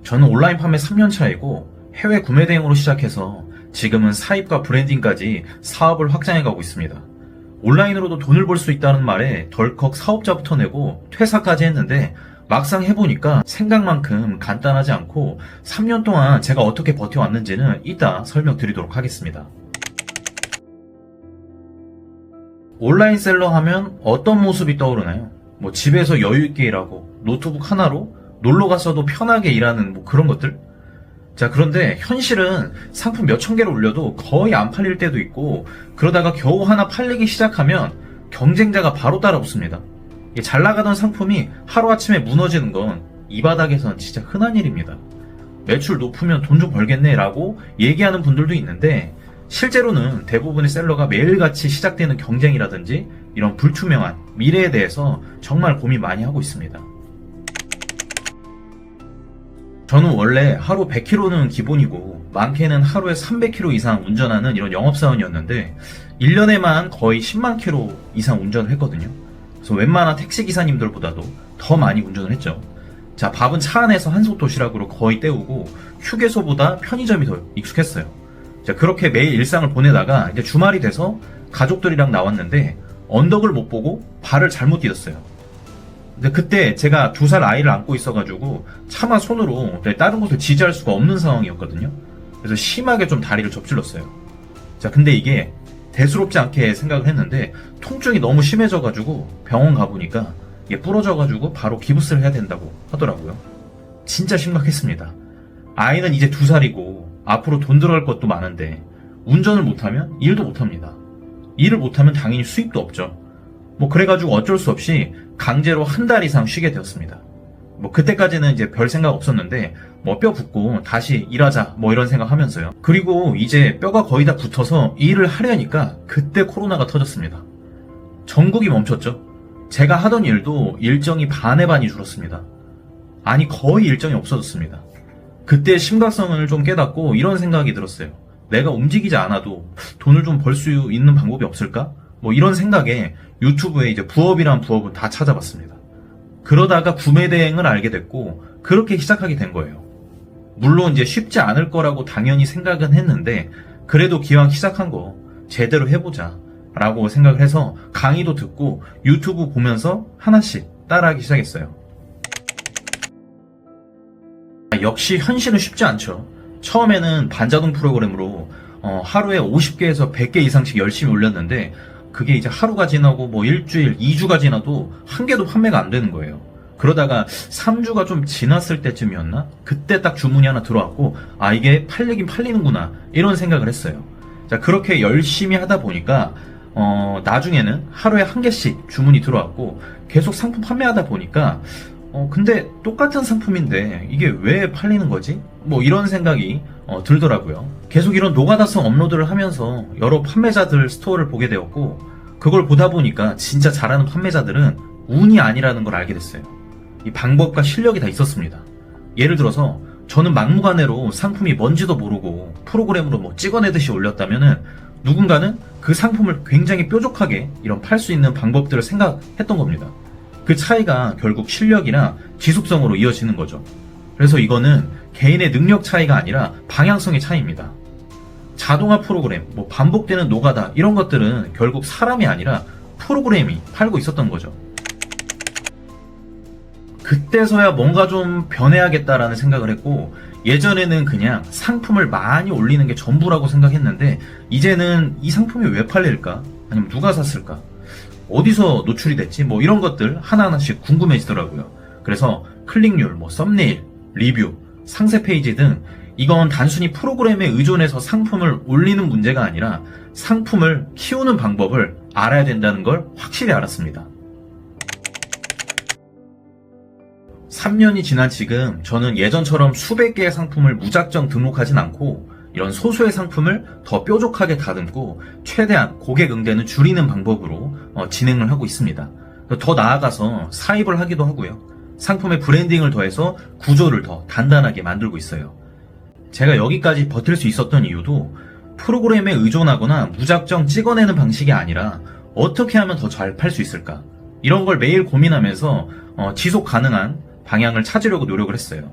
저는 온라인 판매 3년 차이고 해외 구매 대행으로 시작해서 지금은 사입과 브랜딩까지 사업을 확장해가고 있습니다. 온라인으로도 돈을 벌 수 있다는 말에 덜컥 사업자부터 내고 퇴사까지 했는데 막상 해보니까 생각만큼 간단하지 않고 3년 동안 제가 어떻게 버텨왔는지는 이따 설명드리도록 하겠습니다. 온라인 셀러 하면 어떤 모습이 떠오르나요? 집에서 여유있게 일하고 노트북 하나로 놀러 갔어도 편하게 일하는 그런 것들? 자, 그런데 현실은 상품 몇천 개를 올려도 거의 안 팔릴 때도 있고, 그러다가 겨우 하나 팔리기 시작하면 경쟁자가 바로 따라붙습니다. 잘 나가던 상품이 하루아침에 무너지는 건 이 바닥에선 진짜 흔한 일입니다. 매출 높으면 돈 좀 벌겠네 라고 얘기하는 분들도 있는데, 실제로는 대부분의 셀러가 매일같이 시작되는 경쟁이라든지 이런 불투명한 미래에 대해서 정말 고민 많이 하고 있습니다. 저는 원래 하루 100km는 기본이고 많게는 하루에 300km 이상 운전하는 이런 영업사원이었는데 1년에만 거의 10만 km 이상 운전을 했거든요. 그래서 웬만한 택시기사님들보다도 더 많이 운전을 했죠. 자, 밥은 차 안에서 한솥 도시락으로 거의 때우고 휴게소보다 편의점이 더 익숙했어요. 자, 그렇게 매일 일상을 보내다가 이제 주말이 돼서 가족들이랑 나왔는데 언덕을 못 보고 발을 잘못 디뎠어요. 근데 그때 제가 2살 아이를 안고 있어가지고 차마 손으로 다른 곳을 지지할 수가 없는 상황이었거든요. 그래서 심하게 좀 다리를 접질렀어요. 자, 근데 이게 대수롭지 않게 생각을 했는데 통증이 너무 심해져가지고 병원 가보니까 이게 부러져가지고 바로 기부스를 해야 된다고 하더라고요. 진짜 심각했습니다. 아이는 이제 2살이고 앞으로 돈 들어갈 것도 많은데 운전을 못하면 일도 못합니다. 일을 못하면 당연히 수입도 없죠. 그래가지고 어쩔 수 없이 강제로 한 달 이상 쉬게 되었습니다. 그때까지는 이제 별 생각 없었는데 뼈 붙고 다시 일하자 이런 생각 하면서요. 그리고 이제 뼈가 거의 다 붙어서 일을 하려니까 그때 코로나가 터졌습니다. 전국이 멈췄죠. 제가 하던 일도 일정이 반의 반이 줄었습니다. 아니, 거의 일정이 없어졌습니다. 그때 심각성을 좀 깨닫고 이런 생각이 들었어요. 내가 움직이지 않아도 돈을 좀 벌 수 있는 방법이 없을까? 이런 생각에 유튜브에 이제 부업이란 부업은 다 찾아봤습니다. 그러다가 구매 대행을 알게 됐고 그렇게 시작하게 된 거예요. 물론 이제 쉽지 않을 거라고 당연히 생각은 했는데 그래도 기왕 시작한 거 제대로 해보자 라고 생각을 해서 강의도 듣고 유튜브 보면서 하나씩 따라하기 시작했어요. 역시 현실은 쉽지 않죠. 처음에는 반자동 프로그램으로 하루에 50개에서 100개 이상씩 열심히 올렸는데 그게 이제 하루가 지나고 일주일, 2주가 지나도 한 개도 판매가 안 되는 거예요. 그러다가 3주가 좀 지났을 때쯤이었나? 그때 딱 주문이 하나 들어왔고 이게 팔리긴 팔리는구나 이런 생각을 했어요. 자, 그렇게 열심히 하다 보니까 나중에는 하루에 한 개씩 주문이 들어왔고 계속 상품 판매하다 보니까 근데 똑같은 상품인데 이게 왜 팔리는 거지? 이런 생각이 들더라고요. 계속 이런 노가다성 업로드를 하면서 여러 판매자들 스토어를 보게 되었고 그걸 보다 보니까 진짜 잘하는 판매자들은 운이 아니라는 걸 알게 됐어요. 이 방법과 실력이 다 있었습니다. 예를 들어서 저는 막무가내로 상품이 뭔지도 모르고 프로그램으로 찍어내듯이 올렸다면은 누군가는 그 상품을 굉장히 뾰족하게 이런 팔 수 있는 방법들을 생각했던 겁니다. 그 차이가 결국 실력이나 지속성으로 이어지는 거죠. 그래서 이거는 개인의 능력 차이가 아니라 방향성의 차이입니다. 자동화 프로그램, 반복되는 노가다 이런 것들은 결국 사람이 아니라 프로그램이 팔고 있었던 거죠. 그때서야 뭔가 좀 변해야겠다라는 생각을 했고 예전에는 그냥 상품을 많이 올리는 게 전부라고 생각했는데 이제는 이 상품이 왜 팔릴까? 아니면 누가 샀을까? 어디서 노출이 됐지? 이런 것들 하나하나씩 궁금해지더라고요. 그래서 클릭률, 썸네일, 리뷰, 상세 페이지 등 이건 단순히 프로그램에 의존해서 상품을 올리는 문제가 아니라 상품을 키우는 방법을 알아야 된다는 걸 확실히 알았습니다. 3년이 지난 지금 저는 예전처럼 수백 개의 상품을 무작정 등록하진 않고 이런 소수의 상품을 더 뾰족하게 다듬고 최대한 고객 응대는 줄이는 방법으로 진행을 하고 있습니다. 더 나아가서 사입을 하기도 하고요. 상품의 브랜딩을 더해서 구조를 더 단단하게 만들고 있어요. 제가 여기까지 버틸 수 있었던 이유도 프로그램에 의존하거나 무작정 찍어내는 방식이 아니라 어떻게 하면 더 잘 팔 수 있을까? 이런 걸 매일 고민하면서 지속 가능한 방향을 찾으려고 노력을 했어요.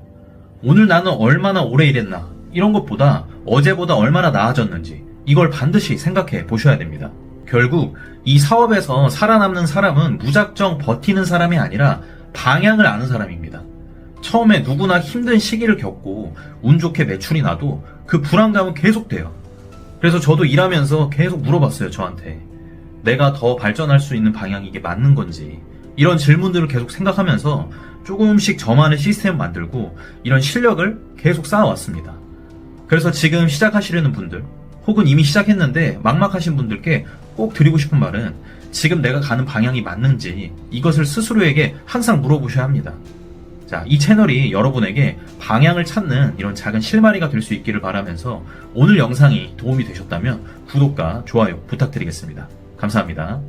오늘 나는 얼마나 오래 일했나 이런 것보다 어제보다 얼마나 나아졌는지 이걸 반드시 생각해 보셔야 됩니다. 결국 이 사업에서 살아남는 사람은 무작정 버티는 사람이 아니라 방향을 아는 사람입니다. 처음에 누구나 힘든 시기를 겪고 운 좋게 매출이 나도 그 불안감은 계속돼요. 그래서 저도 일하면서 계속 물어봤어요, 저한테. 내가 더 발전할 수 있는 방향이 이게 맞는 건지. 이런 질문들을 계속 생각하면서 조금씩 저만의 시스템을 만들고 이런 실력을 계속 쌓아왔습니다. 그래서 지금 시작하시려는 분들, 혹은 이미 시작했는데 막막하신 분들께 꼭 드리고 싶은 말은 지금 내가 가는 방향이 맞는지 이것을 스스로에게 항상 물어보셔야 합니다. 자, 이 채널이 여러분에게 방향을 찾는 이런 작은 실마리가 될 수 있기를 바라면서 오늘 영상이 도움이 되셨다면 구독과 좋아요 부탁드리겠습니다. 감사합니다.